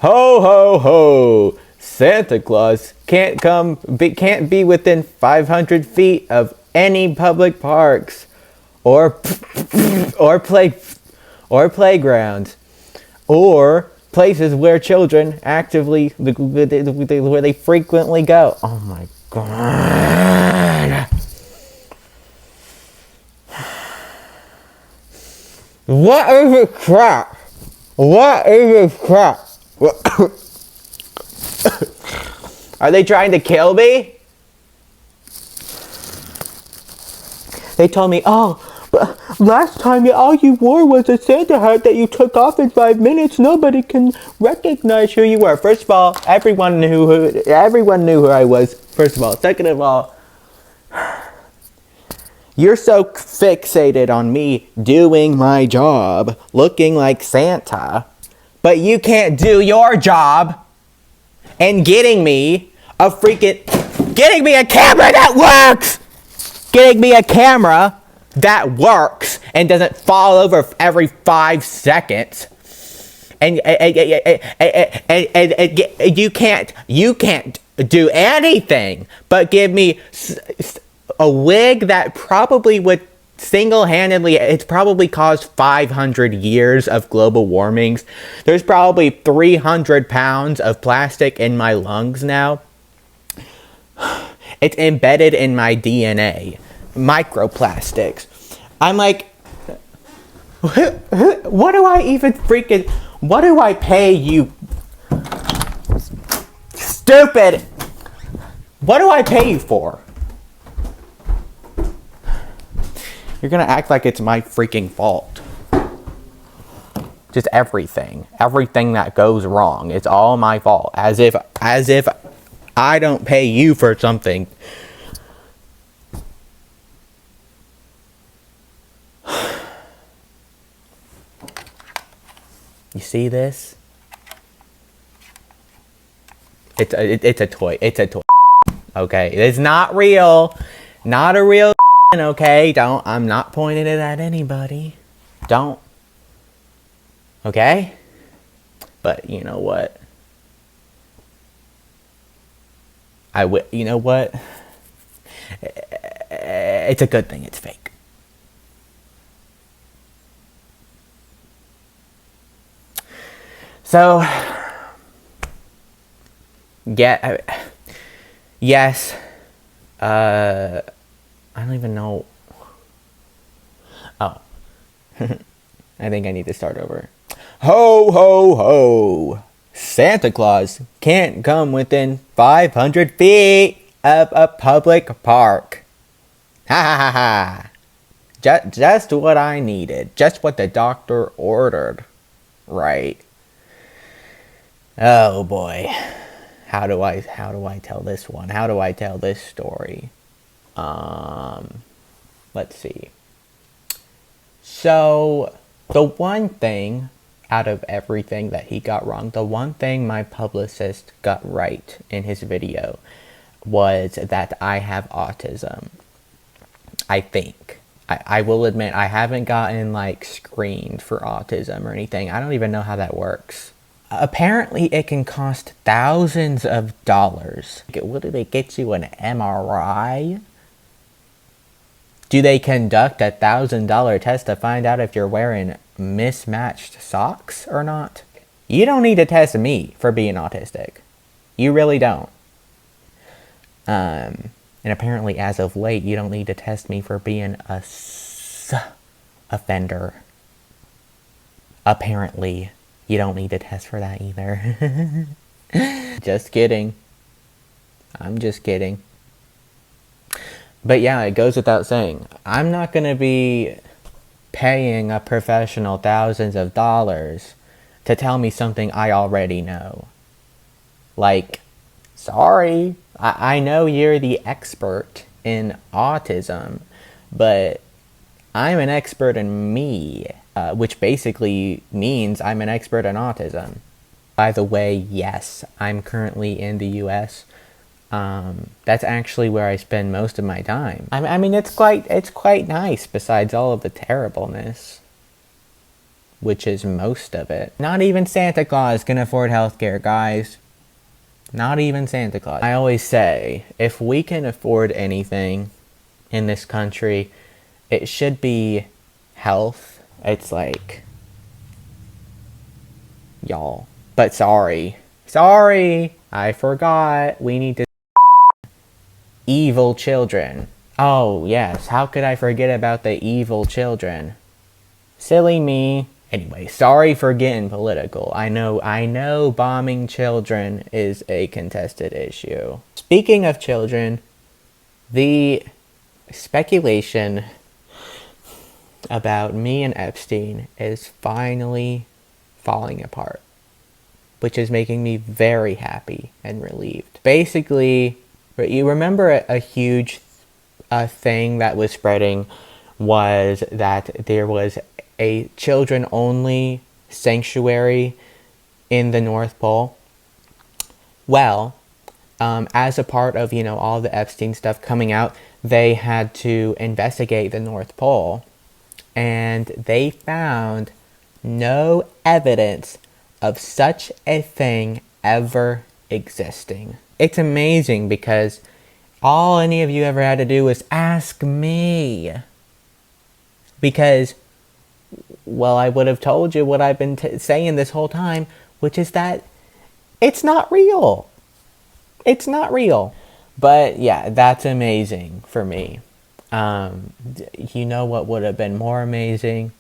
Ho ho ho! Santa Claus can't be within 500 feet of any public parks or or play or playgrounds or places where children actively where they frequently go. Oh my god. What is this crap? What is this crap? Are they trying to kill me? They told me, oh, but last time all you wore was a Santa hat that you took off in 5 minutes. Nobody can recognize who you were. First of all, everyone knew who I was. First of all. Second of all, you're so fixated on me doing my job, looking like Santa, but you can't do your job and getting me a camera that works! Getting me a camera that works and doesn't fall over every 5 seconds. And you can't do anything but give me a wig that probably would single-handedly, it's probably caused 500 years of global warmings. There's probably 300 pounds of plastic in my lungs now. It's embedded in my DNA. Microplastics. I'm like, what do I pay you? Stupid! What do I pay you for? You're gonna act like it's my freaking fault. Just everything. Everything that goes wrong. It's all my fault. As if I don't pay you for something. You see this? It's a toy. It's a toy. Okay, it's not real. Not a real. Okay, I'm not pointing it at anybody. Don't. Okay? But you know what? You know what? It's a good thing it's fake. So, yeah, yes, I don't even know. Oh, I think I need to start over. Ho, ho, ho. Santa Claus can't come within 500 feet of a public park. Ha ha ha ha. Just what I needed. Just what the doctor ordered. Right. Oh boy. How do I tell this one? How do I tell this story? Let's see. So, the one thing out of everything that he got wrong, the one thing my publicist got right in his video was that I have autism. I think. I will admit, I haven't gotten, screened for autism or anything. I don't even know how that works. Apparently, it can cost thousands of dollars. What do they get you, an MRI? Do they conduct a $1,000 test to find out if you're wearing mismatched socks or not? You don't need to test me for being autistic. You really don't. And apparently, as of late, you don't need to test me for being a offender. Apparently, you don't need to test for that either. Just kidding. I'm just kidding. But yeah, it goes without saying. I'm not going to be paying a professional thousands of dollars to tell me something I already know. Sorry, I know you're the expert in autism, but I'm an expert in me, which basically means I'm an expert in autism. By the way, yes, I'm currently in the US. That's actually where I spend most of my time. I mean, it's quite nice besides all of the terribleness. which is most of it. Not even Santa Claus can afford healthcare, guys. Not even Santa Claus. I always say, if we can afford anything in this country, it should be health. It's like, y'all. But sorry, I forgot. We need to evil children. Oh yes, how could I forget about the evil children? Silly me. Anyway, sorry for getting political. I know bombing children is a contested issue. Speaking of children, the speculation about me and Epstein is finally falling apart, which is making me very happy and relieved. Basically, you remember a huge thing that was spreading was that there was a children-only sanctuary in the North Pole. Well, as a part of, all the Epstein stuff coming out, they had to investigate the North Pole, and they found no evidence of such a thing ever existing. It's amazing because all any of you ever had to do was ask me. Because, well, I would have told you what I've been saying this whole time, which is that it's not real. It's not real. But yeah, that's amazing for me. You know what would have been more amazing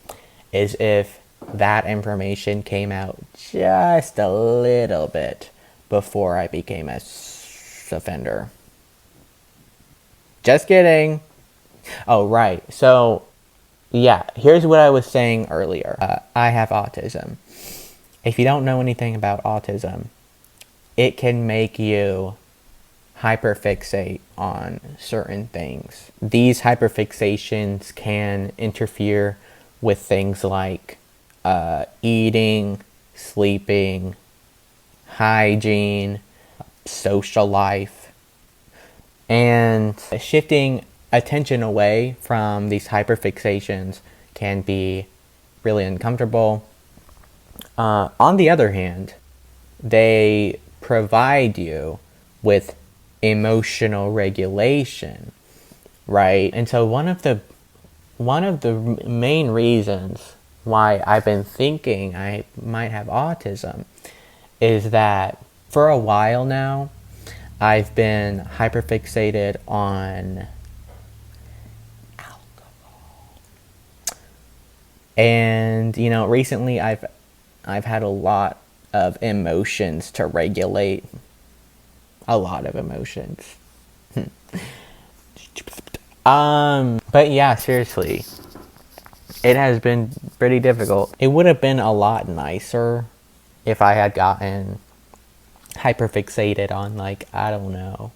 is if that information came out just a little bit before I became a offender. Just kidding. Oh, right. So, yeah, here's what I was saying earlier. I have autism. If you don't know anything about autism, it can make you hyperfixate on certain things. These hyperfixations can interfere with things like eating, sleeping, hygiene, social life, and shifting attention away from these hyperfixations can be really uncomfortable. On the other hand, they provide you with emotional regulation, right? And so one of the main reasons why I've been thinking I might have autism is that for a while now, I've been hyperfixated on alcohol. And, recently I've had a lot of emotions to regulate. A lot of emotions. But yeah, seriously. It has been pretty difficult. It would have been a lot nicer if I had gotten hyperfixated on, I don't know,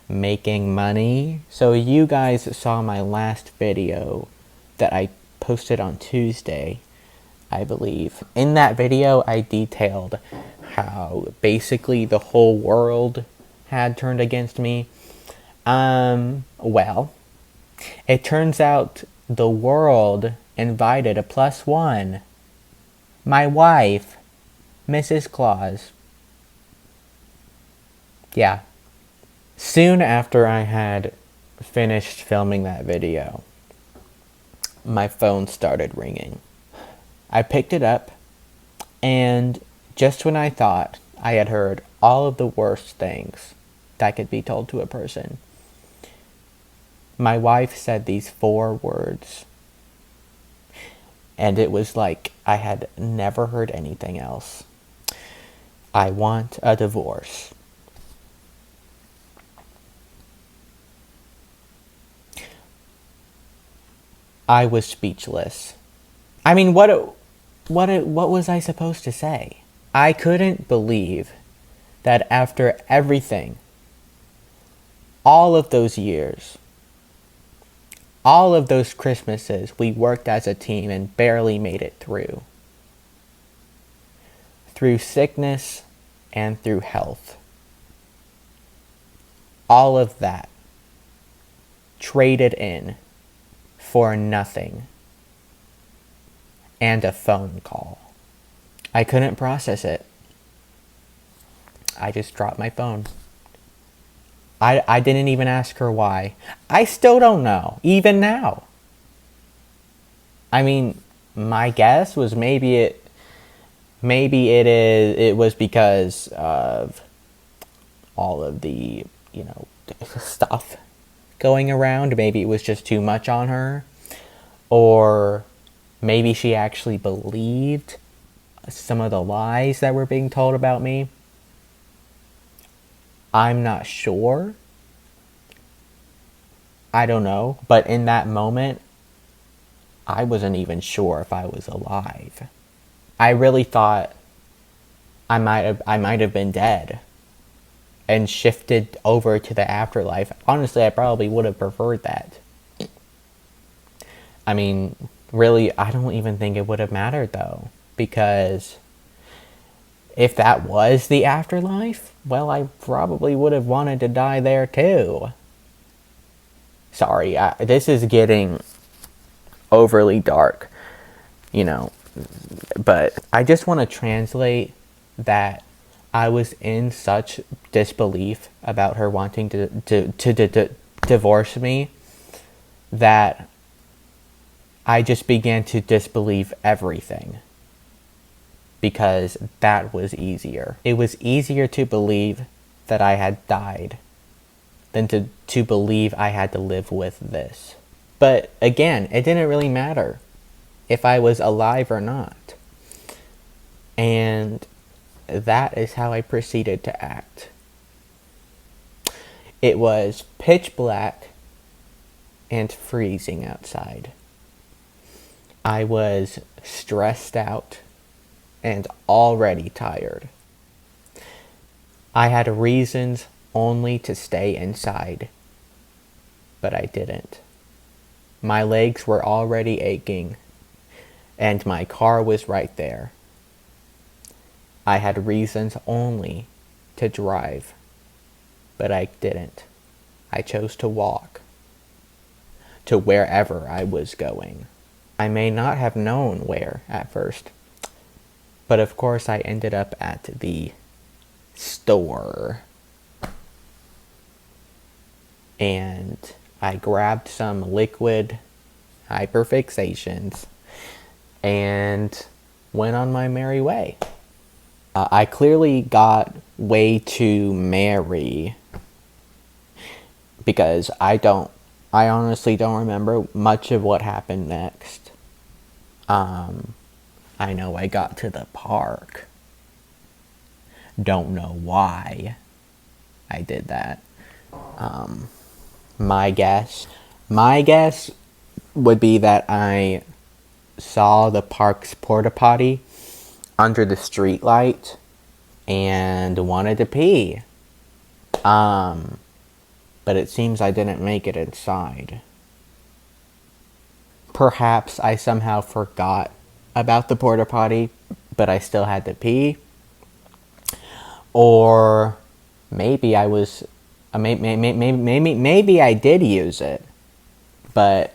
making money. So you guys saw my last video that I posted on Tuesday, I believe. In that video, I detailed how basically the whole world had turned against me. Well, it turns out the world invited a +1. My wife, Mrs. Claus. Yeah. Soon after I had finished filming that video, my phone started ringing. I picked it up, and just when I thought I had heard all of the worst things that could be told to a person, my wife said these 4 words. And it was like I had never heard anything else. I want a divorce. I was speechless. I mean, what was I supposed to say? I couldn't believe that after everything, all of those years, all of those Christmases, we worked as a team and barely made it through. Through sickness and through health. All of that traded in for nothing. and a phone call. I couldn't process it. I just dropped my phone. I didn't even ask her why. I still don't know, even now. I mean, my guess was maybe it was because of all of the, stuff going around. Maybe it was just too much on her. Or maybe she actually believed some of the lies that were being told about me. I'm not sure. I don't know. But in that moment, I wasn't even sure if I was alive. I really thought I might have been dead and shifted over to the afterlife. Honestly, I probably would have preferred that. I mean, really, I don't even think it would have mattered though, because if that was the afterlife, well, I probably would have wanted to die there too. Sorry, this is getting overly dark, but I just want to translate that I was in such disbelief about her wanting to divorce me that I just began to disbelieve everything, because that was easier. It was easier to believe that I had died than to believe I had to live with this. But again, it didn't really matter if I was alive or not. And that is how I proceeded to act. It was pitch black and freezing outside. I was stressed out and already tired. I had reasons only to stay inside, but I didn't. My legs were already aching, and my car was right there. I had reasons only to drive, but I didn't. I chose to walk to wherever I was going. I may not have known where at first, but of course I ended up at the store. And I grabbed some liquid hyperfixations and went on my merry way. I clearly got way too merry because I honestly don't remember much of what happened next. I know I got to the park. Don't know why I did that. My guess would be that I saw the park's porta potty under the street light and wanted to pee. But it seems I didn't make it inside. Perhaps I somehow forgot about the porta potty, but I still had to pee. Or maybe I was maybe I did use it, but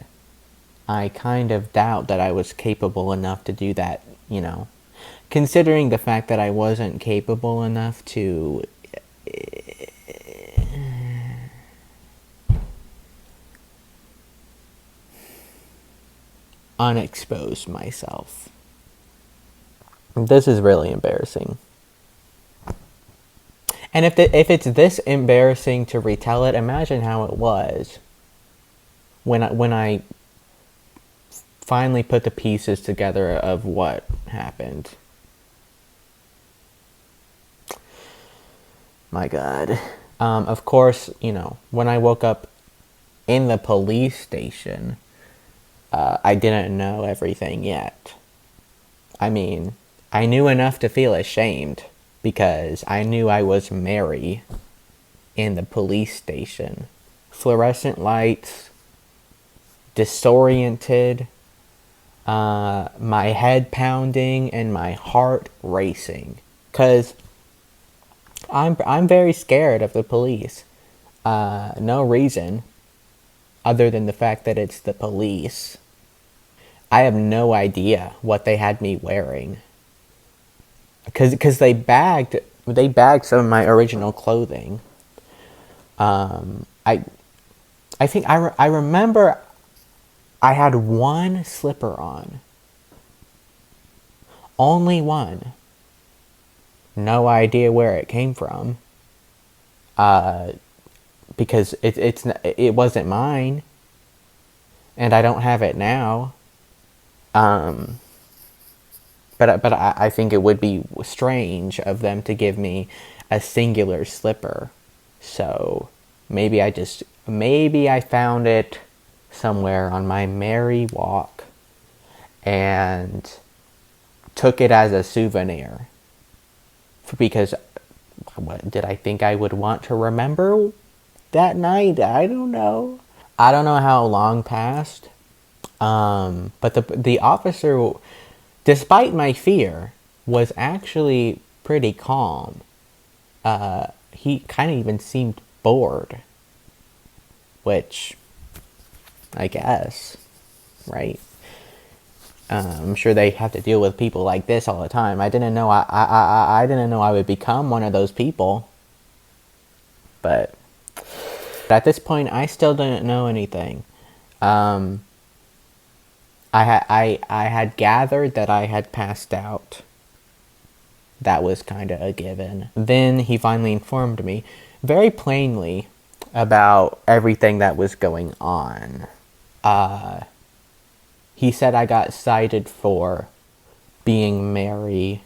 I kind of doubt that I was capable enough to do that, considering the fact that I wasn't capable enough to unexpose myself. This is really embarrassing. And if it's this embarrassing to retell it, imagine how it was when I finally put the pieces together of what happened. My God. Of course, when I woke up in the police station, I didn't know everything yet. I mean, I knew enough to feel ashamed, because I knew I was Mary in the police station. Fluorescent lights, disoriented, my head pounding and my heart racing. 'Cause I'm very scared of the police. No reason other than the fact that it's the police. I have no idea what they had me wearing. Because they bagged some of my original clothing. I think I remember I had one slipper on. Only one. No idea where it came from. Because it wasn't mine, and I don't have it now. But I think it would be strange of them to give me a singular slipper. So maybe I found it somewhere on my merry walk and took it as a souvenir. Because what did I think I would want to remember that night? I don't know. I don't know how long passed. But the officer, despite my fear, was actually pretty calm. He kind of even seemed bored. Which, I guess, right? I'm sure they have to deal with people like this all the time. I didn't know I didn't know I would become one of those people. But at this point, I still didn't know anything. I had gathered that I had passed out. That was kind of a given. Then he finally informed me very plainly about everything that was going on. He said I got cited for being merry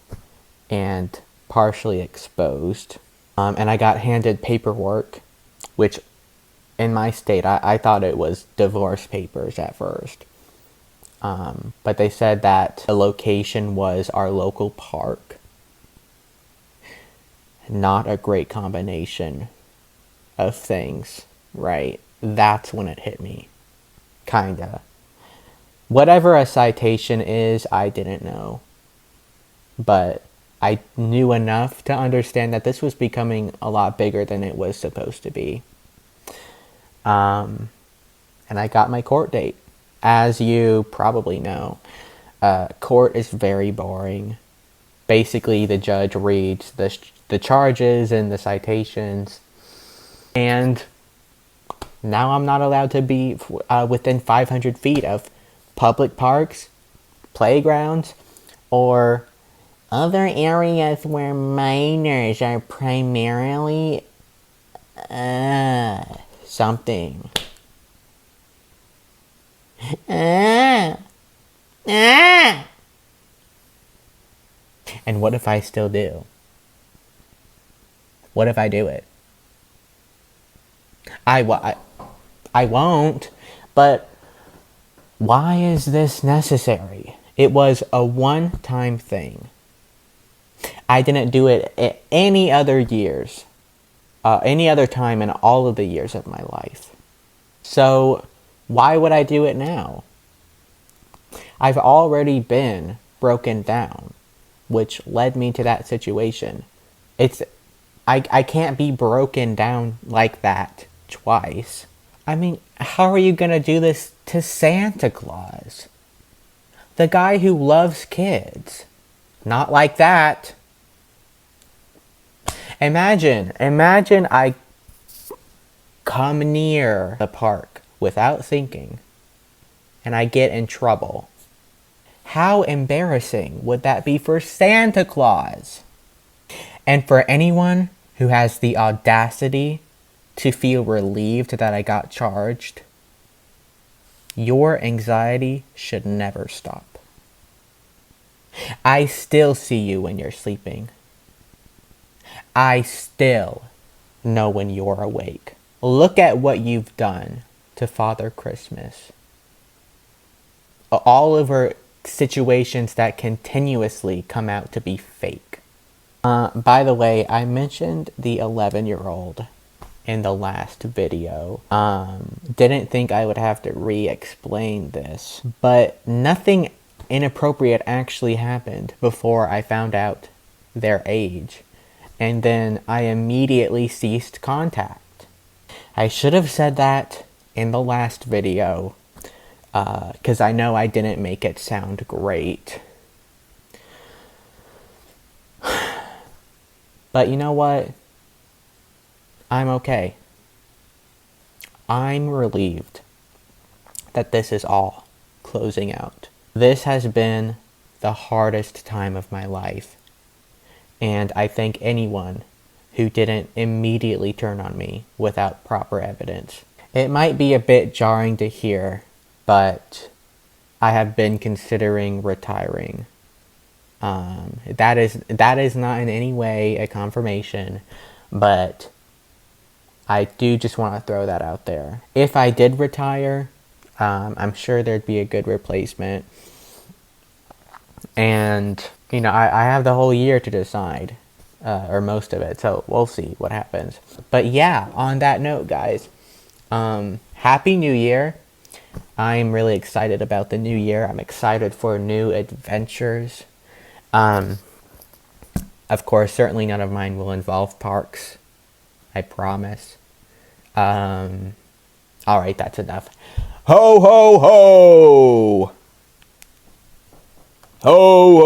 and partially exposed. And I got handed paperwork, which in my state, I thought it was divorce papers at first. But they said that the location was our local park. Not a great combination of things, right? That's when it hit me. Kinda. Whatever a citation is, I didn't know. But I knew enough to understand that this was becoming a lot bigger than it was supposed to be. And I got my court date. As you probably know, court is very boring. Basically, the judge reads the charges and the citations. And now I'm not allowed to be within 500 feet of public parks, playgrounds, or other areas where minors are primarily something. And what if I still do? What if I do it? I won't, but why is this necessary? It was a one-time thing. I didn't do it at any other years, any other time in all of the years of my life. So why would I do it now? I've already been broken down, which led me to that situation. I can't be broken down like that twice. I mean, how are you gonna do this to Santa Claus? The guy who loves kids. Not like that. Imagine I come near the park without thinking and I get in trouble. How embarrassing would that be for Santa Claus? And for anyone who has the audacity to feel relieved that I got charged, your anxiety should never stop. I still see you when you're sleeping. I still know when you're awake. Look at what you've done to Father Christmas. All over situations that continuously come out to be fake. By the way, I mentioned the 11-year-old in the last video. Didn't think I would have to re-explain this, but nothing inappropriate actually happened before I found out their age, and then I immediately ceased contact. I should have said that in the last video. because I know I didn't make it sound great. But you know what? I'm okay. I'm relieved that this is all closing out. This has been the hardest time of my life. And I thank anyone who didn't immediately turn on me without proper evidence. It might be a bit jarring to hear, but I have been considering retiring. That is not in any way a confirmation, but I do just want to throw that out there. If I did retire, I'm sure there'd be a good replacement. And, I have the whole year to decide, or most of it, so we'll see what happens. But yeah, on that note, guys, Happy New Year. I'm really excited about the new year. I'm excited for new adventures. Of course, certainly none of mine will involve parks. I promise. Alright, that's enough. Ho, ho, ho! Ho, ho!